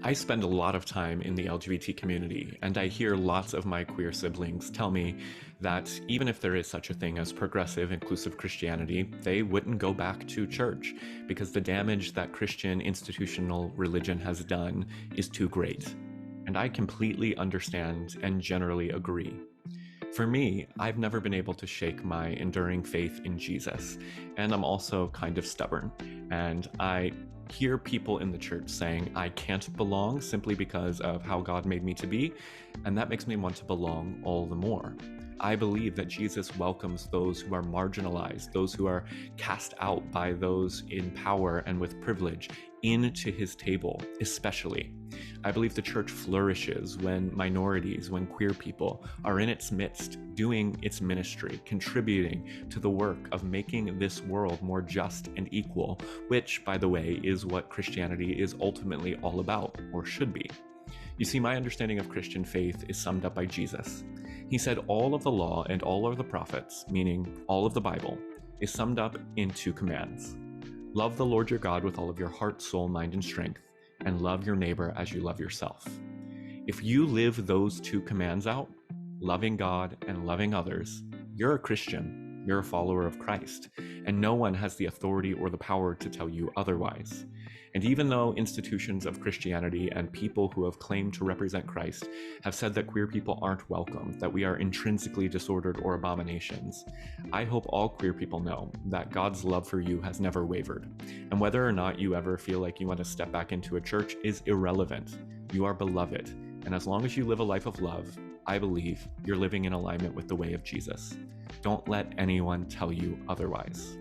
I spend a lot of time in the LGBT community, and I hear lots of my queer siblings tell me that even if there is such a thing as progressive, inclusive Christianity, they wouldn't go back to church because the damage that Christian institutional religion has done is too great. And I completely understand and generally agree. For me, I've never been able to shake my enduring faith in Jesus, and I'm also kind of stubborn. And I hear people in the church saying I can't belong simply because of how God made me to be, and that makes me want to belong all the more. I believe that Jesus welcomes those who are marginalized, those who are cast out by those in power and with privilege, into his table, especially. I believe the church flourishes when minorities, when queer people are in its midst, doing its ministry, contributing to the work of making this world more just and equal, which, by the way, is what Christianity is ultimately all about, or should be. You see, my understanding of Christian faith is summed up by Jesus. He said all of the law and all of the prophets, meaning all of the Bible, is summed up in 2 commands. Love the Lord your God with all of your heart, soul, mind, and strength, and love your neighbor as you love yourself. If you live those 2 commands out, loving God and loving others, you're a Christian, you're a follower of Christ, and no one has the authority or the power to tell you otherwise. And even though institutions of Christianity and people who have claimed to represent Christ have said that queer people aren't welcome, that we are intrinsically disordered or abominations, I hope all queer people know that God's love for you has never wavered. And whether or not you ever feel like you want to step back into a church is irrelevant. You are beloved. And as long as you live a life of love, I believe you're living in alignment with the way of Jesus. Don't let anyone tell you otherwise.